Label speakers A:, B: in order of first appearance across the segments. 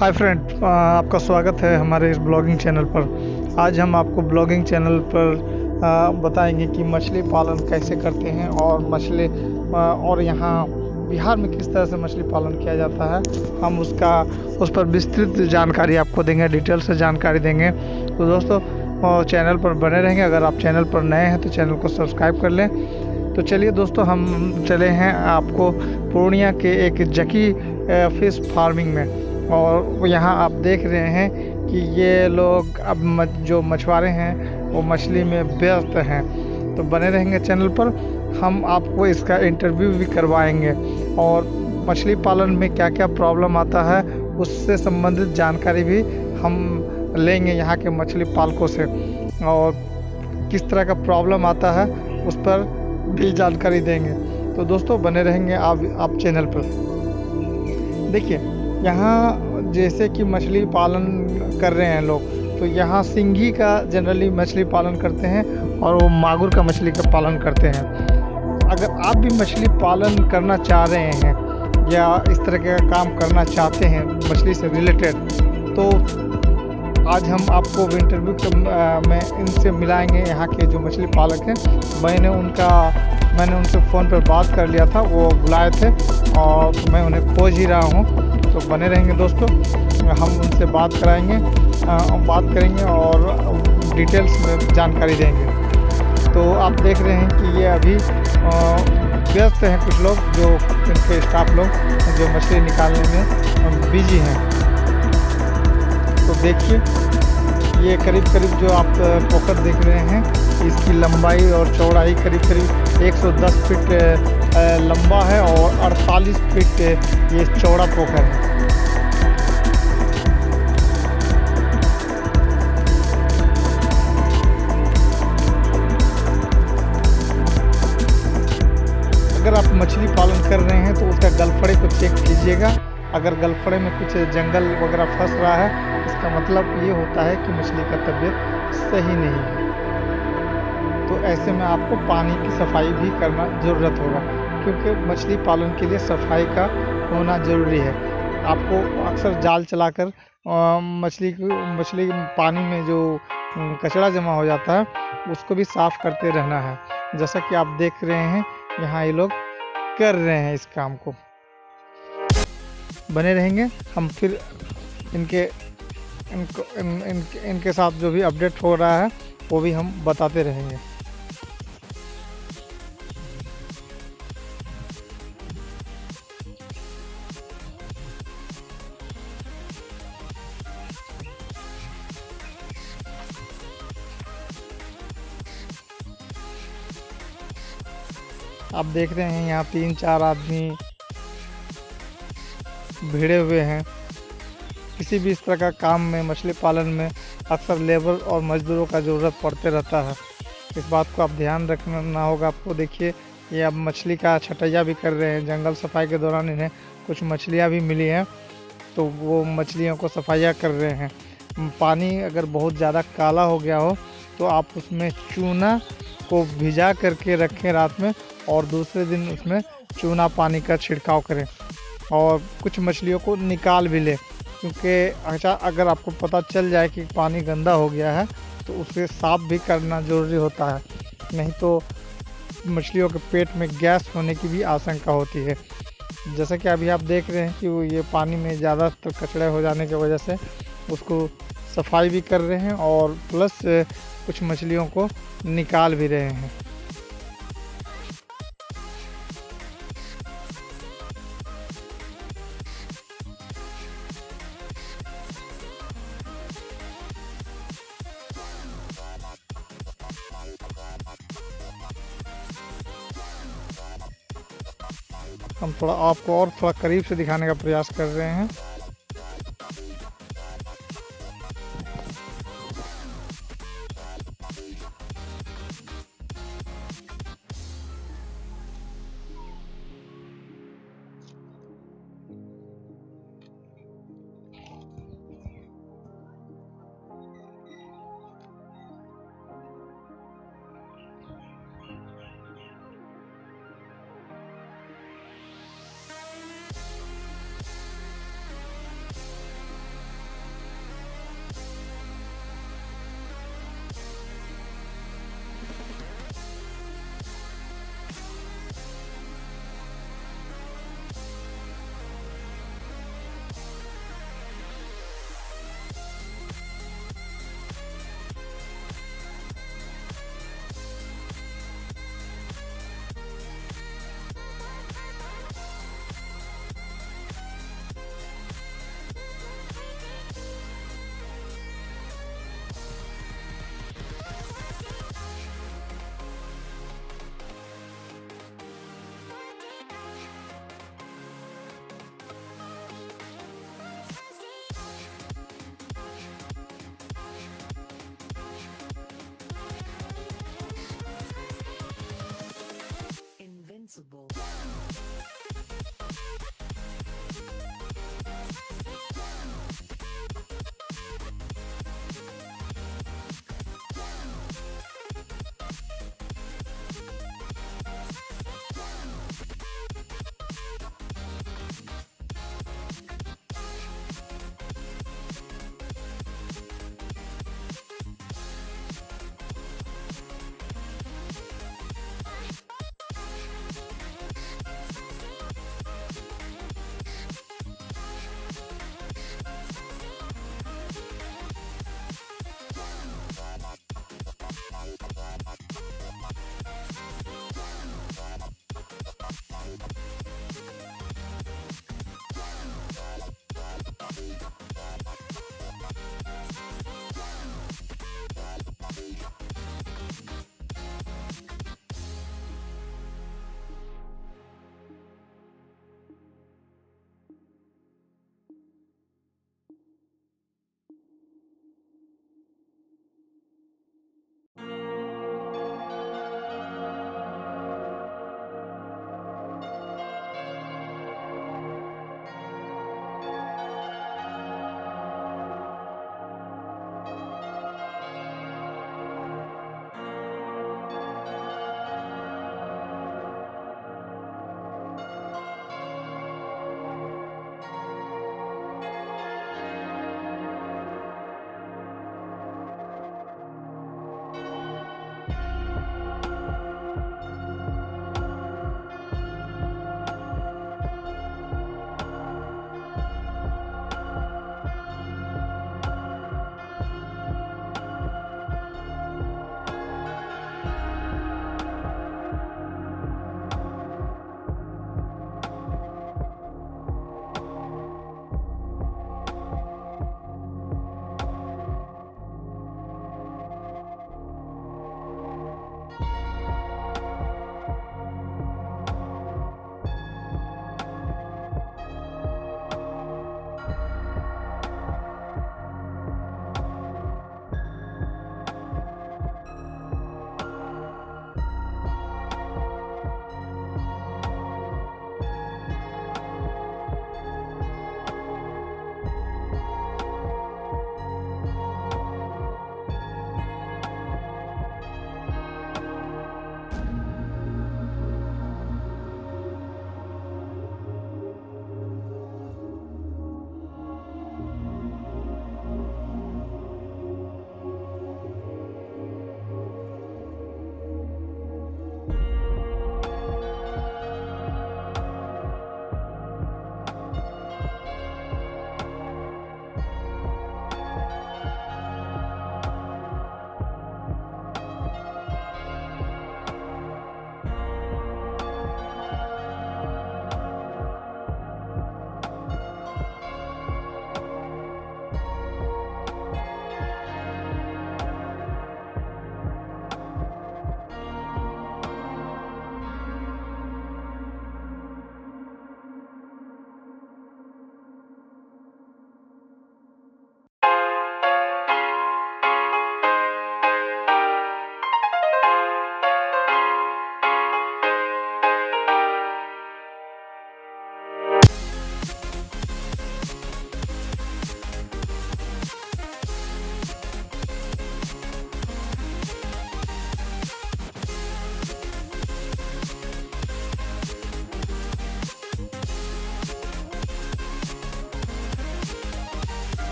A: Hi friend, आपका स्वागत है हमारे इस ब्लॉगिंग चैनल पर। आज हम आपको ब्लॉगिंग चैनल पर बताएंगे कि मछली पालन कैसे करते हैं और और यहाँ बिहार में किस तरह से मछली पालन किया जाता है। हम उस पर विस्तृत जानकारी आपको देंगे, डिटेल से जानकारी देंगे। तो दोस्तों, चैनल पर बने रहेंगे। अगर आप चैनल पर नए हैं तो चैनल को सब्सक्राइब कर लें। तो चलिए दोस्तों, हम चले हैं आपको पूर्णिया के एक जकी फिश फार्मिंग में। और यहाँ आप देख रहे हैं कि ये लोग अब जो मछुआरे हैं वो मछली में व्यस्त हैं। तो बने रहेंगे चैनल पर, हम आपको इसका इंटरव्यू भी करवाएंगे और मछली पालन में क्या क्या प्रॉब्लम आता है उससे संबंधित जानकारी भी हम लेंगे यहाँ के मछली पालकों से, और किस तरह का प्रॉब्लम आता है उस पर भी जानकारी देंगे। तो दोस्तों, बने रहेंगे आप चैनल पर। देखिए, यहाँ जैसे कि मछली पालन कर रहे हैं लोग, तो यहाँ सिंघी का जनरली मछली पालन करते हैं और वो मागुर का मछली का पालन करते हैं। अगर आप भी मछली पालन करना चाह रहे हैं या इस तरह का काम करना चाहते हैं मछली से रिलेटेड, तो आज हम आपको इंटरव्यू में इनसे मिलाएंगे, यहाँ के जो मछली पालक हैं। मैंने उनसे फ़ोन पर बात कर लिया था, वो बुलाए थे और मैं उन्हें खोज ही रहा हूँ। तो बने रहेंगे दोस्तों, हम उनसे बात करेंगे और डिटेल्स में जानकारी देंगे। तो आप देख रहे हैं कि ये अभी व्यस्त हैं कुछ लोग, जो इनके स्टाफ लोग जो मछली निकालने में बिजी हैं। तो देखिए, ये करीब जो आप पोखर देख रहे हैं, इसकी लंबाई और चौड़ाई करीब 110 फीट लंबा है और 48 फीट ये चौड़ा पोखर है। अगर आप मछली पालन कर रहे हैं तो उसका गलफड़े को चेक कीजिएगा। अगर गलफड़े में कुछ जंगल वगैरह फंस रहा है, इसका मतलब ये होता है कि मछली का तबीयत सही नहीं है। तो ऐसे में आपको पानी की सफाई भी करना ज़रूरत होगा, क्योंकि मछली पालन के लिए सफाई का होना ज़रूरी है। आपको अक्सर जाल चलाकर मछली पानी में जो कचरा जमा हो जाता है उसको भी साफ़ करते रहना है। जैसा कि आप देख रहे हैं, यहाँ ये लोग कर रहे हैं इस काम को। बने रहेंगे, हम फिर इनके साथ जो भी अपडेट हो रहा है वो भी हम बताते रहेंगे। आप देख रहे हैं यहाँ 3-4 आदमी भिड़े हुए हैं। किसी भी इस तरह का काम में, मछली पालन में अक्सर लेबर और मजदूरों का ज़रूरत पड़ते रहता है। इस बात को आप ध्यान रखना होगा आपको। देखिए, ये अब मछली का छटैया भी कर रहे हैं। जंगल सफाई के दौरान इन्हें कुछ मछलियाँ भी मिली हैं, तो वो मछलियों को सफाइया कर रहे हैं। पानी अगर बहुत ज़्यादा काला हो गया हो तो आप उसमें चूना को भिजा करके रखें रात में, और दूसरे दिन उसमें चूना पानी का छिड़काव करें और कुछ मछलियों को निकाल भी लें। क्योंकि अच्छा, अगर आपको पता चल जाए कि पानी गंदा हो गया है तो उसे साफ़ भी करना ज़रूरी होता है, नहीं तो मछलियों के पेट में गैस होने की भी आशंका होती है। जैसा कि अभी आप देख रहे हैं कि वो ये पानी में ज़्यादातर कचड़े हो जाने की वजह से उसको सफाई भी कर रहे हैं और प्लस कुछ मछलियों को निकाल भी रहे हैं। हम आपको और थोड़ा करीब से दिखाने का प्रयास कर रहे हैं।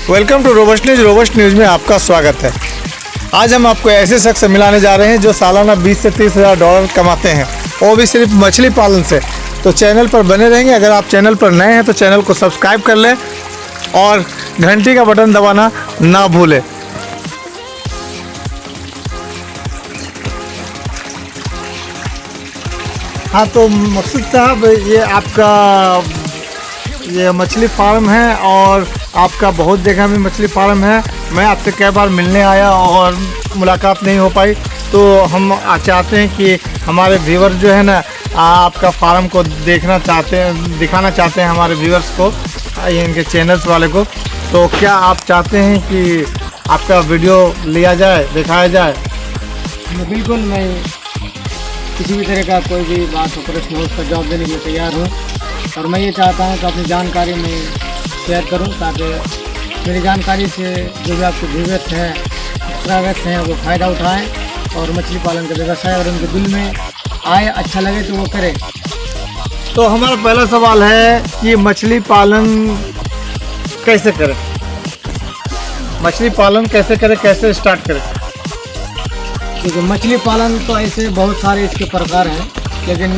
A: Welcome to Robust News. Robust News में आपका स्वागत है। आज हम आपको ऐसे शख्स से मिलाने जा रहे हैं जो सालाना 20 से 30 हज़ार डॉलर कमाते हैं, वो भी सिर्फ मछली पालन से। तो चैनल पर बने रहेंगे। अगर आप चैनल पर नए हैं तो चैनल को सब्सक्राइब कर लें और घंटी का बटन दबाना ना भूलें। हाँ, तो मकसूद साहब, ये आपका ये मछली फार्म है और आपका बहुत जगह में मछली फार्म है। मैं आपसे कई बार मिलने आया और मुलाकात नहीं हो पाई, तो हम चाहते हैं कि हमारे व्यूअर जो है ना, आपका फार्म को देखना चाहते हैं, दिखाना चाहते हैं हमारे व्यूअर्स को, इनके चैनल्स वाले को। तो क्या आप चाहते हैं कि आपका वीडियो लिया जाए, दिखाया जाए?
B: बिल्कुल, मैं किसी भी तरह का कोई भी बात हो, प्रश्न हो, उसका जवाब देने के लिए तैयार हूँ। और मैं ये चाहता हूँ कि अपनी जानकारी में शेयर करूँ, ताकि मेरी जानकारी से जो भी आपके व्यूअर्स हैं, सब्सक्राइबर्स हैं, वो फ़ायदा उठाएं और मछली पालन का व्यवसाय और उनके दिल में आए, अच्छा लगे तो वो करें।
A: तो हमारा पहला सवाल है कि मछली पालन कैसे करें? मछली पालन कैसे करें, कैसे स्टार्ट करें?
B: क्योंकि मछली पालन तो ऐसे बहुत सारे इसके प्रकार हैं, लेकिन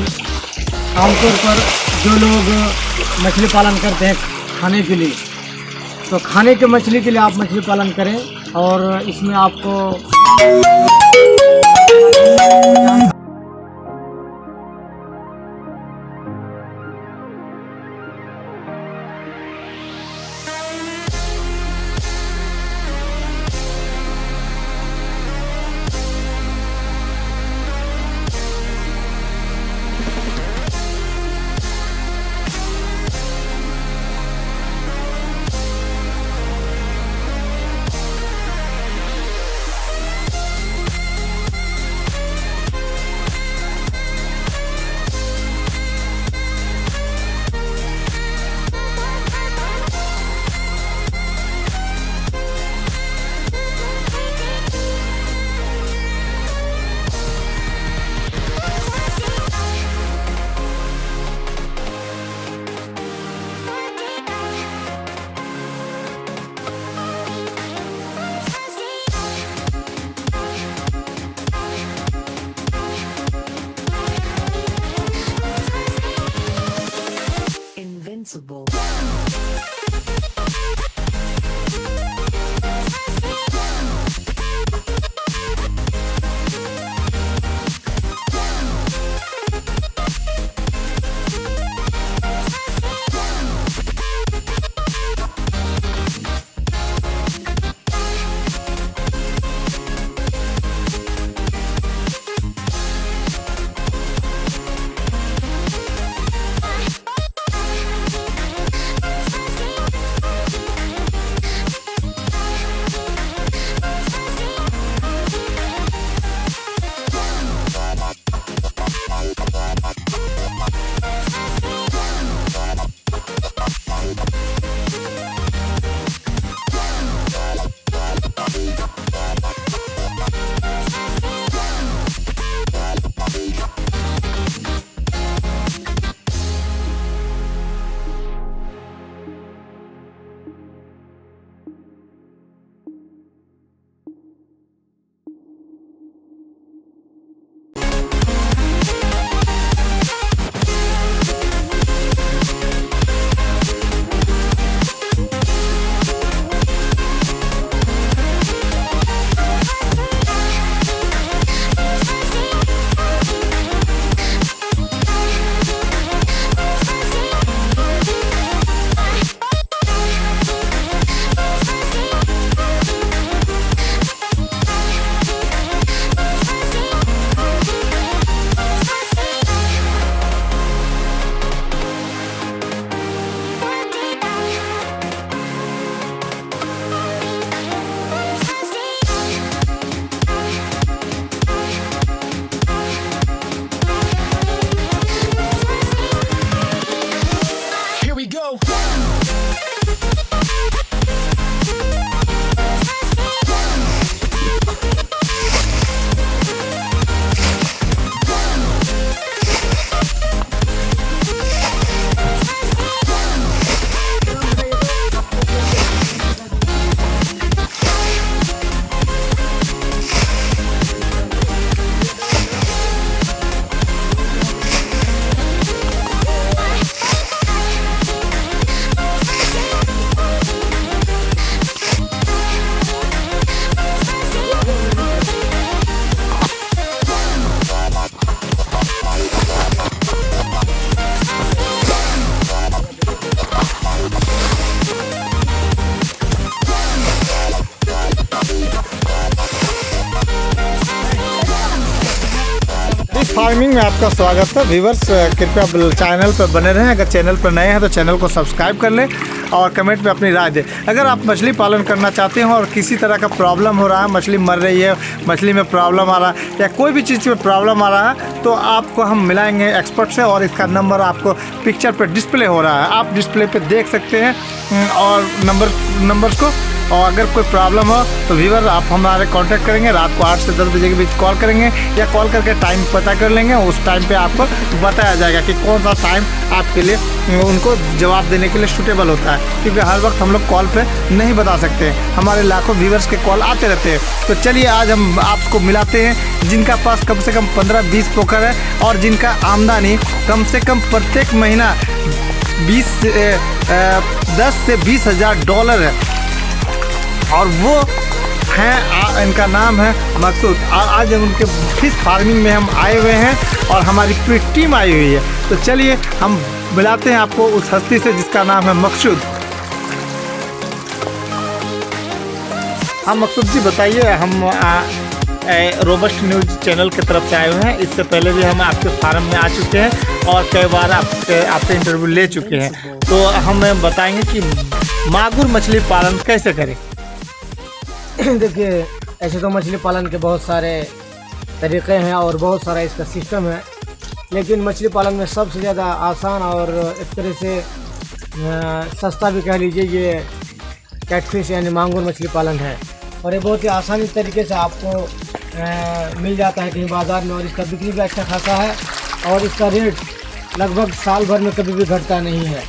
B: आमतौर पर जो लोग मछली पालन करते हैं खाने के लिए, तो खाने के मछली के लिए आप मछली पालन करें। और इसमें आपको
C: Invincible.
A: फार्मिंग में आपका स्वागत है व्यूवर्स। कृपया चैनल पर बने रहें। अगर चैनल पर नए हैं तो चैनल को सब्सक्राइब कर लें और कमेंट में अपनी राय दें। अगर आप मछली पालन करना चाहते हैं और किसी तरह का प्रॉब्लम हो रहा है, मछली मर रही है, मछली में प्रॉब्लम आ रहा है या कोई भी चीज़ में प्रॉब्लम आ रहा है, तो आपको हम मिलाएंगे एक्सपर्ट से और इसका नंबर आपको पिक्चर पर डिस्प्ले हो रहा है, आप डिस्प्ले पर देख सकते हैं और नंबर्स को। और अगर कोई प्रॉब्लम हो तो व्यूवर आप हमारे कांटेक्ट करेंगे, रात को 8 से 10 बजे के बीच कॉल करेंगे या कॉल करके टाइम पता कर लेंगे। उस टाइम पे आपको बताया जाएगा कि कौन सा टाइम आपके लिए उनको जवाब देने के लिए सूटेबल होता है, क्योंकि हर वक्त हम लोग कॉल पे नहीं बता सकते, हमारे लाखों व्यूवर्स के कॉल आते रहते हैं। तो चलिए आज हम आपको मिलाते हैं जिनका पास कम से कम 15-20 पोखर है और जिनका आमदनी कम से कम प्रत्येक महीना 10 से 20 हज़ार डॉलर है और वो हैं, इनका नाम है मकसूद। और आज उनके फिश फार्मिंग में हम आए हुए हैं और हमारी पूरी टीम आई हुई है। तो चलिए हम बुलाते हैं आपको उस हस्ती से जिसका नाम है मकसूद। हाँ मकसूद जी बताइए, हम रोबस्ट न्यूज़ चैनल की तरफ से आए हुए हैं। इससे पहले भी हम आपके फार्म में आ चुके हैं और कई बार आपसे इंटरव्यू ले चुके हैं। तो हमें बताएंगे कि मागुर मछली पालन कैसे करें।
B: देखिए, ऐसे तो मछली पालन के बहुत सारे तरीक़े हैं और बहुत सारा इसका सिस्टम है, लेकिन मछली पालन में सबसे ज़्यादा आसान और एक तरह से सस्ता भी कह लीजिए ये कैटफिश यानी मांगुर मछली पालन है। और ये बहुत ही आसानी तरीके से आपको मिल जाता है कहीं बाज़ार में और इसका बिक्री भी अच्छा खासा है और इसका रेट लगभग साल भर में कभी भी घटता नहीं है।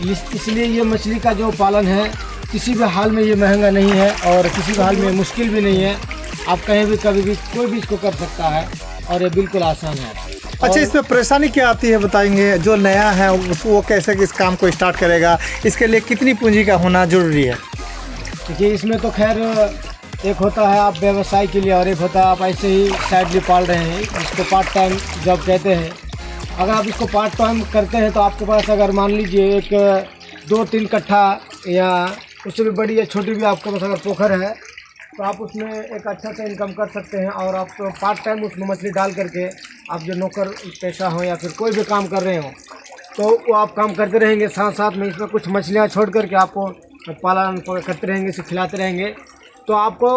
B: इसलिए ये मछली का जो पालन है किसी भी हाल में ये महंगा नहीं है और किसी भी हाल में मुश्किल भी नहीं है। आप कहीं भी कभी भी कोई भी इसको कर सकता है और ये बिल्कुल आसान है।
A: अच्छा, इसमें परेशानी क्या आती है बताएंगे? जो नया है वो कैसे इस काम को स्टार्ट करेगा, इसके लिए कितनी पूंजी का होना जरूरी है?
B: देखिए, इसमें तो खैर एक होता है आप व्यवसाय के लिए और एक होता है आप ऐसे ही साइडली पाल रहे हैं, इसको पार्ट टाइम जॉब कहते हैं। अगर आप इसको पार्ट टाइम करते हैं तो आपके पास अगर मान लीजिए एक 2-3 कट्ठा या उससे भी बड़ी या छोटी भी आपके पास अगर पोखर है तो आप उसमें एक अच्छा सा इनकम कर सकते हैं। और आप तो पार्ट टाइम उसमें मछली डाल करके आप जो नौकर पेशा हो या फिर कोई भी काम कर रहे हो तो वो आप काम करते रहेंगे, साथ साथ में इसमें कुछ मछलियाँ छोड़ करके आपको पालन करते रहेंगे, इसे खिलाते रहेंगे, तो आपको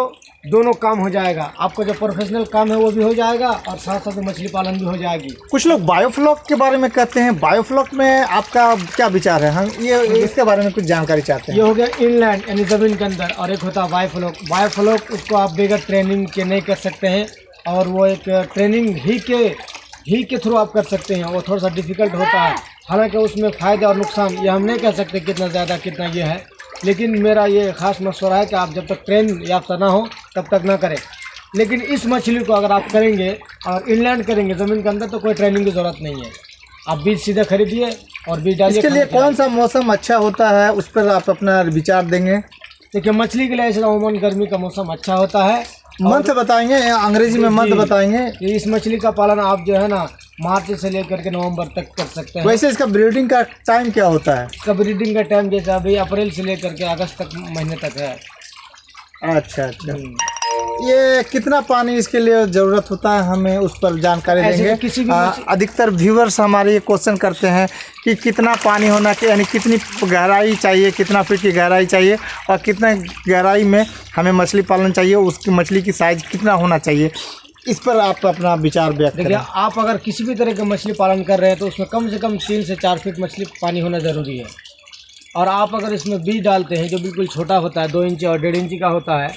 B: दोनों काम हो जाएगा। आपका जो प्रोफेशनल काम है वो भी हो जाएगा और साथ साथ मछली पालन भी हो जाएगी।
A: कुछ लोग बायोफ्लॉक के बारे में कहते हैं, बायोफ्लॉक में आपका क्या विचार है? हम ये इसके बारे में कुछ जानकारी चाहते हैं।
B: ये हो गया इनलैंड यानी ज़मीन के अंदर और एक होता है बायोफ्लॉक। बायोफ्लॉक उसको आप बगैर ट्रेनिंग के नहीं कर सकते हैं और वो एक ट्रेनिंग ही के थ्रू आप कर सकते हैं। वो थोड़ा सा डिफ़िकल्ट होता है, हालांकि उसमें फ़ायदा और नुकसान ये हम नहीं कह सकते कितना ज़्यादा कितना ये है, लेकिन मेरा ये ख़ास मशवरा है कि आप जब तक ट्रेन याफ्ता ना हो तब तक ना करें। लेकिन इस मछली को अगर आप करेंगे और इनलैंड करेंगे ज़मीन के अंदर तो कोई ट्रेनिंग की ज़रूरत नहीं है। आप बीज सीधे खरीदिए और बीज डालिए।
A: इसके लिए कौन सा मौसम अच्छा होता है उस पर आप अपना विचार देंगे?
B: देखिए, मछली के लिए ऐसा उमूमन गर्मी का मौसम अच्छा होता है।
A: मंथ बताएंगे, अंग्रेजी में मंथ बताएंगे।
B: इस मछली का पालन आप जो है ना मार्च से लेकर के नवंबर तक कर सकते हैं।
A: वैसे इसका ब्रीडिंग का टाइम क्या होता है?
B: इसका ब्रीडिंग का टाइम जैसे अभी अप्रैल से लेकर के अगस्त तक महीने तक है।
A: अच्छा अच्छा। ये कितना पानी इसके लिए ज़रूरत होता है, हमें उस पर जानकारी देंगे।
B: किसी भी
A: अधिकतर व्यूवर्स हमारे ये क्वेश्चन करते हैं कि कितना पानी होना चाहिए, यानी कितनी गहराई चाहिए, कितना फीट की गहराई चाहिए और कितना गहराई में हमें मछली पालन चाहिए, उसकी मछली की साइज़ कितना होना चाहिए, इस पर आप अपना विचार व्यक्त करें।
B: देखिए, आप अगर किसी भी तरह का मछली पालन कर रहे हैं तो उसमें कम से कम 3 से 4 फीट मछली पानी होना ज़रूरी है। और आप अगर इसमें बीज डालते हैं जो बिल्कुल छोटा होता है, 2 इंची और 1.5 इंची का होता है,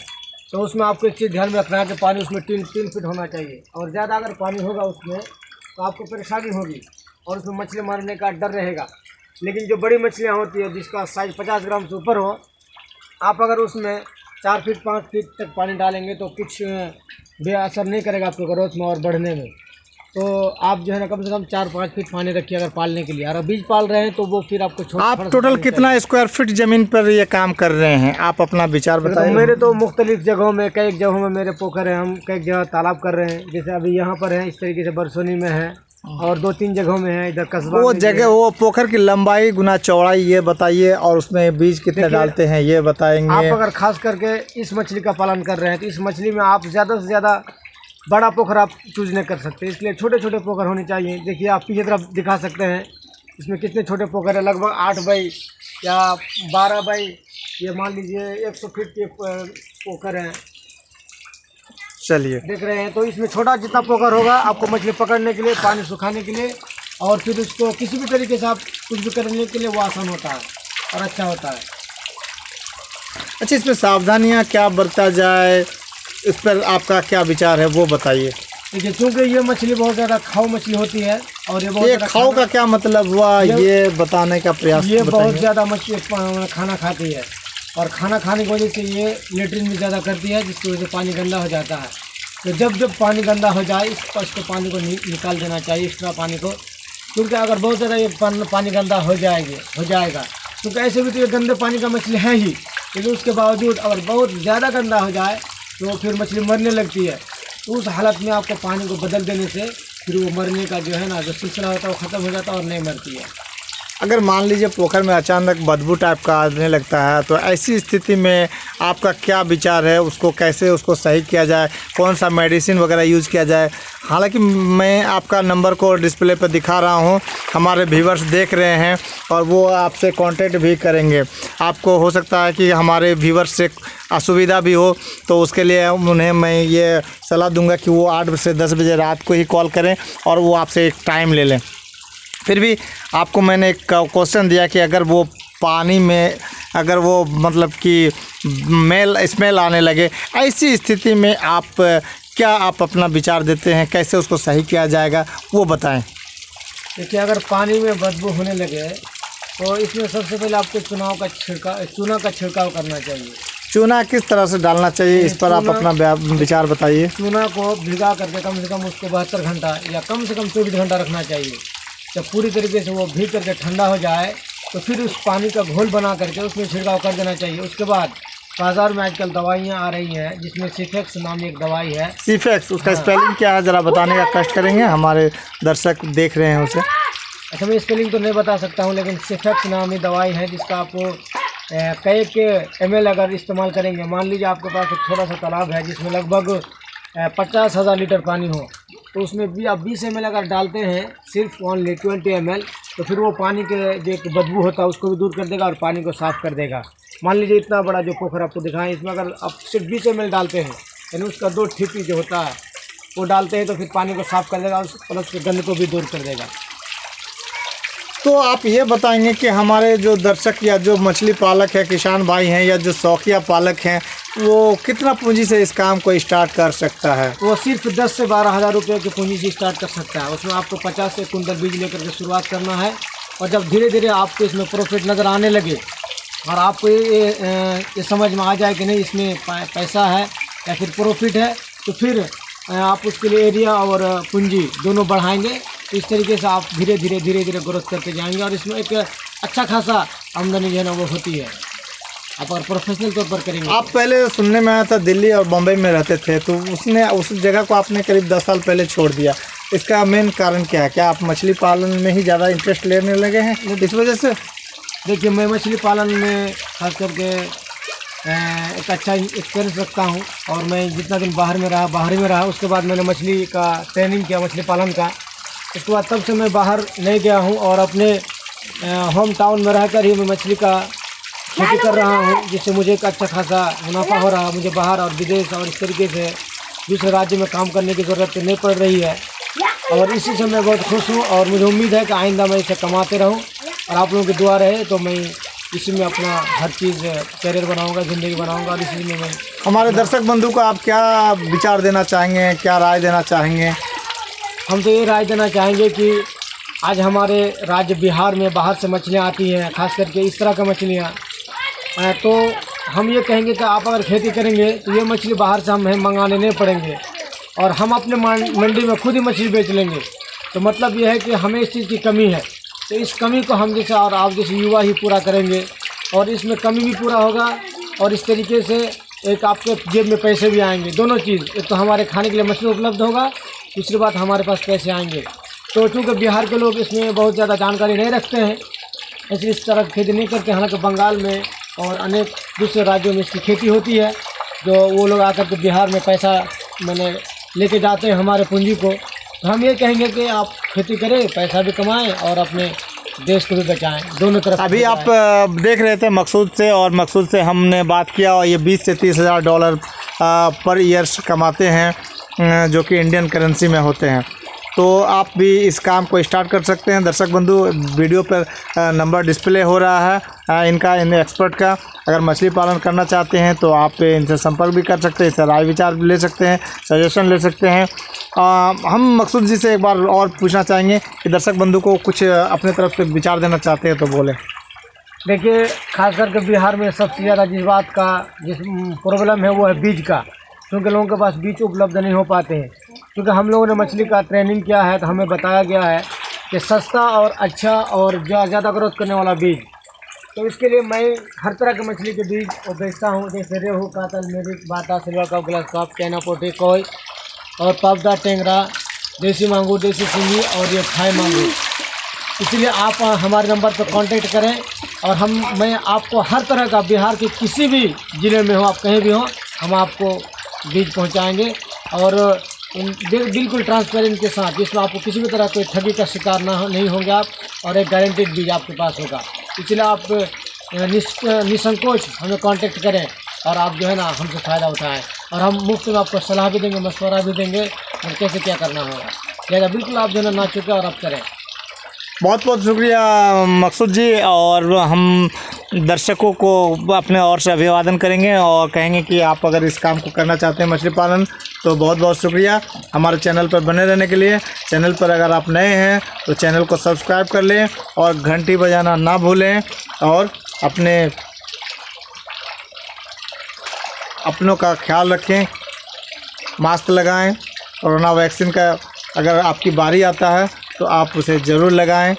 B: तो उसमें आपको एक चीज़ ध्यान में रखना है कि पानी उसमें 3 फीट होना चाहिए। और ज़्यादा अगर पानी होगा उसमें तो आपको परेशानी होगी और उसमें मछली मारने का डर रहेगा। लेकिन जो बड़ी मछलियाँ होती है जिसका साइज़ 50 ग्राम से ऊपर हो, आप अगर उसमें 4 फीट 5 फीट तक पानी डालेंगे तो कुछ भी असर नहीं करेगा आपके ग्रोथ में और बढ़ने में। तो आप जो है ना कम से कम 4-5 फीट पानी रखिए अगर पालने के लिए। अगर बीज पाल रहे हैं तो वो फिर आपको
A: आप टोटल कितना स्क्वायर फीट ज़मीन पर ये काम कर रहे हैं, आप अपना विचार बताइए।
B: मेरे तो मुख्तलिफ जगहों में, कई जगहों में मेरे पोखर है, हम कई जगह तालाब कर रहे हैं। जैसे अभी यहाँ पर है, इस तरीके से बरसोनी में है और 2-3 जगहों में है, इधर कस्बा।
A: वो जगह, वो पोखर की लंबाई गुना चौड़ाई ये बताइए और उसमें बीज कितने डालते हैं ये बताएंगे।
B: आप अगर खास करके इस मछली का पालन कर रहे हैं तो इस मछली में आप ज़्यादा से ज़्यादा बड़ा पोखर आप चूज नहीं कर सकते, इसलिए छोटे छोटे पोखर होने चाहिए। देखिए आप पीछे तरफ दिखा सकते हैं, इसमें कितने छोटे पोखर है, लगभग 8 बाई या 12 बाई, ये मान लीजिए 100 फीट के पोखर हैं।
A: चलिए,
B: देख रहे हैं, तो इसमें छोटा जितना पोखर होगा आपको मछली पकड़ने के लिए, पानी सुखाने के लिए, और फिर उसको किसी भी तरीके से आप कुछ भी करने के लिए वो आसान होता है और अच्छा होता है।
A: अच्छा, इसमें सावधानियां क्या बरता जाए, इस पर आपका क्या विचार है वो बताइए।
B: देखिए, चूँकि ये मछली बहुत ज़्यादा खाऊ मछली होती है, और
A: ये खाऊ का क्या मतलब हुआ, ये बताने का प्रयास।
B: ये बहुत ज़्यादा मछली खाना खाती है, और खाना खाने की वजह से ये लेटरिन भी ज़्यादा करती है, जिसकी वजह से पानी गंदा हो जाता है। तो जब पानी गंदा हो जाए इसको पानी को निकाल देना चाहिए, एक्स्ट्रा पानी को, क्योंकि अगर बहुत ज़्यादा ये पानी गंदा हो जाएगा, क्योंकि ऐसे भी तो ये गंदे पानी का मछली है ही, लेकिन उसके बावजूद अगर बहुत ज़्यादा गंदा हो जाए तो फिर मछली मरने लगती है। तो उस हालत में आपको पानी को बदल देने से फिर वो मरने का जो है ना, जो सिलसिला होता है वो ख़त्म हो जाता है और नहीं मरती है।
A: अगर मान लीजिए पोखर में अचानक बदबू टाइप का आने लगता है, तो ऐसी स्थिति में आपका क्या विचार है, उसको कैसे उसको सही किया जाए, कौन सा मेडिसिन वगैरह यूज़ किया जाए। हालांकि मैं आपका नंबर को डिस्प्ले पर दिखा रहा हूं, हमारे व्यूवर्स देख रहे हैं और वो आपसे कांटेक्ट भी करेंगे। आपको हो सकता है कि हमारे व्यूवर्स से असुविधा भी हो, तो उसके लिए उन्हें मैं ये सलाह दूंगा कि वो 8 से 10 बजे रात को ही कॉल करें और वो आपसे एक टाइम ले लें। फिर भी आपको मैंने एक क्वेश्चन दिया कि अगर वो पानी में अगर वो मतलब कि स्मेल आने लगे, ऐसी स्थिति में आप अपना विचार देते हैं, कैसे उसको सही किया जाएगा वो बताएं।
B: देखिए, अगर पानी में बदबू होने लगे तो इसमें सबसे पहले आपको चूना का छिड़काव करना चाहिए।
A: चूना किस तरह से डालना चाहिए, इस पर आप अपना विचार बताइए।
B: चूना को भिगा करके कम से कम उसको 72 घंटा या कम से कम 24 घंटा रखना चाहिए। जब पूरी तरीके से वो भीग करके ठंडा हो जाए तो फिर उस पानी का घोल बना करके उसमें छिड़काव कर देना चाहिए। उसके बाद बाज़ार में आजकल दवाइयाँ आ रही हैं, जिसमें सिफेक्स नाम एक दवाई है।
A: सिफेक्स, उसका स्पेलिंग क्या है ज़रा बताने का कष्ट करेंगे, हमारे दर्शक देख रहे हैं उसे।
B: अच्छा, मैं स्पेलिंग तो नहीं बता सकता हूँ, लेकिन सिफेक्स नामी दवाई है, जिसका आपको कई के ml अगर इस्तेमाल करेंगे, मान लीजिए आपके पास एक छोटा सा तालाब है जिसमें लगभग 50,000 लीटर पानी हो, तो उसमें भी आप 20 ml अगर डालते हैं, सिर्फ ओनली 20 ml, तो फिर वो पानी के जो बदबू होता है उसको भी दूर कर देगा और पानी को साफ़ कर देगा। मान लीजिए इतना बड़ा जो पोखर आपको दिखाएं, इसमें अगर आप सिर्फ 20 ml डालते हैं, यानी उसका 2 ठीपी जो होता है वो डालते हैं, तो फिर पानी को साफ़ कर देगा और प्लस के गंद को भी दूर कर देगा।
A: तो आप ये बताएंगे कि हमारे जो दर्शक या जो मछली पालक है, किसान भाई हैं या जो शौकिया पालक हैं, वो कितना पूंजी से इस काम को स्टार्ट कर सकता है?
B: वो सिर्फ 10 से 12 हज़ार रुपये की पूंजी से स्टार्ट कर सकता है। उसमें आपको 50 से कुंटल बीज लेकर के शुरुआत करना है, और जब धीरे धीरे आपको इसमें प्रॉफिट नज़र आने लगे और आपको ये समझ में आ जाए कि नहीं इसमें पैसा है या फिर प्रॉफिट है, तो फिर आप उसके लिए एरिया और पूंजी दोनों बढ़ाएंगे। तो इस तरीके से आप धीरे धीरे ग्रोथ करते जाएंगे और इसमें एक अच्छा खासा आमदनी जो है ना वो होती है, आप अगर प्रोफेशनल तौर पर करेंगे।
A: आप पहले सुनने में आया था दिल्ली और बम्बई में रहते थे, तो उस जगह को आपने करीब 10 साल पहले छोड़ दिया। इसका मेन कारण क्या है? क्या आप मछली पालन में ही ज़्यादा इंटरेस्ट लेने लगे हैं इस वजह से?
B: देखिए, मैं मछली पालन में खास करके एक अच्छा एक्सपीरियंस रखता हूँ, और मैं जितना दिन बाहर में रहा उसके बाद मैंने मछली का ट्रेनिंग किया, मछली पालन का। उसके बाद तब से मैं बाहर नहीं गया हूँ और अपने होम टाउन में रहकर ही मैं मछली का खेती कर रहा हूँ, जिससे मुझे एक अच्छा खासा मुनाफा हो रहा है। मुझे बाहर और विदेश और इस तरीके से दूसरे राज्य में काम करने की ज़रूरत नहीं पड़ रही है, और इसी से मैं बहुत खुश हूँ। और मुझे उम्मीद है कि आइंदा मैं इसे कमाते रहूँ, और आप लोगों की दुआ रहे तो मैं इसी में अपना हर चीज़ करियर बनाऊँगा, ज़िंदगी बनाऊँगा, और इसी में मैं
A: हमारे दर्शक बंधु को आप क्या विचार देना चाहेंगे, क्या राय देना चाहेंगे?
B: हम तो ये राय देना चाहेंगे कि आज हमारे राज्य बिहार में बाहर से मछलियाँ आती हैं, खास करके इस तरह का मछलियाँ, तो हम ये कहेंगे कि आप अगर खेती करेंगे तो ये मछली बाहर से हमें मंगाने नहीं पड़ेंगे, और हम अपने मंडी में खुद ही मछली बेच लेंगे। तो मतलब ये है कि हमें इस चीज़ की कमी है, तो इस कमी को हम जैसे और आप जैसे युवा ही पूरा करेंगे, और इसमें कमी भी पूरा होगा, और इस तरीके से एक आपके जेब में पैसे भी आएंगे। दोनों चीज़, एक तो हमारे खाने के लिए मछली उपलब्ध होगा, दूसरी बात हमारे पास पैसे आएंगे। तो चूँकि बिहार के लोग इसमें बहुत ज़्यादा जानकारी नहीं रखते हैं, इसलिए इस तरह खेती नहीं करते। हालांकि बंगाल में और अनेक दूसरे राज्यों में इसकी खेती होती है, जो वो लोग आकर के बिहार में पैसा मैंने लेके जाते हैं हमारे पूंजी को। तो हम ये कहेंगे कि आप खेती करें, पैसा भी कमाएं और अपने देश को भी बचाएं, दोनों तरफ।
A: अभी आप देख रहे थे मकसूद से, और मकसूद से हमने बात किया, और ये 20 से 30 हज़ार डॉलर पर ईयर कमाते हैं, जो कि इंडियन करेंसी में होते हैं। तो आप भी इस काम को स्टार्ट कर सकते हैं। दर्शक बंधु, वीडियो पर नंबर डिस्प्ले हो रहा है इनका, इन एक्सपर्ट का। अगर मछली पालन करना चाहते हैं तो आप इनसे संपर्क भी कर सकते हैं, इससे राय विचार भी ले सकते हैं, सजेशन ले सकते हैं। हम मकसूद जी से एक बार और पूछना चाहेंगे कि दर्शक बंधु को कुछ अपने तरफ से विचार देना चाहते हैं तो बोले।
B: देखिए, खास करके बिहार में सबसे ज़्यादा जिस प्रॉब्लम है वो है बीज का, क्योंकि लोगों के पास बीज उपलब्ध नहीं हो पाते हैं। क्योंकि हम लोगों ने मछली का ट्रेनिंग किया है तो हमें बताया गया है कि सस्ता और अच्छा और ज़्यादा ग्रोथ करने वाला बीज, तो इसके लिए मैं हर तरह के मछली के बीज वो बेचता हूँ, जैसे रेहू, कातल, मेरिक, बाटा, silver carp, grass carp, China पोटी, कोई और पावदा, टेंगरा, देसी मांगूर, देसी सिंगी और ये थाई मांगूर। इसलिए आप हमारे नंबर पर कांटेक्ट करें और मैं आपको हर तरह का, बिहार के किसी भी ज़िले में हो, आप कहीं भी हो, हम आपको बीज पहुंचाएंगे और बिल्कुल ट्रांसपेरेंट के साथ, जिसमें आपको किसी भी तरह कोई ठगी का शिकार नहीं होंगे आप, और एक गारंटीड बीज आपके पास होगा। इसलिए आप निसंकोच हमें कांटेक्ट करें और आप जो है ना हमसे फ़ायदा उठाएं, और हम मुफ्त में आपको सलाह भी देंगे, मशवरा भी देंगे और कैसे क्या करना होगा। लिहाजा बिल्कुल आप जो है ना चुके और आप करें।
A: बहुत बहुत शुक्रिया मकसूद जी, और हम दर्शकों को अपने ओर से अभिवादन करेंगे और कहेंगे कि आप अगर इस काम को करना चाहते हैं मछली पालन, तो बहुत बहुत शुक्रिया हमारे चैनल पर बने रहने के लिए। चैनल पर अगर आप नए हैं तो चैनल को सब्सक्राइब कर लें और घंटी बजाना ना भूलें, और अपनों का ख्याल रखें, मास्क लगाएं, कोरोना वैक्सीन का अगर आपकी बारी आता है तो आप उसे ज़रूर लगाएं।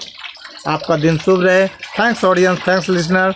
A: आपका दिन शुभ रहे। Thanks audience, thanks listener.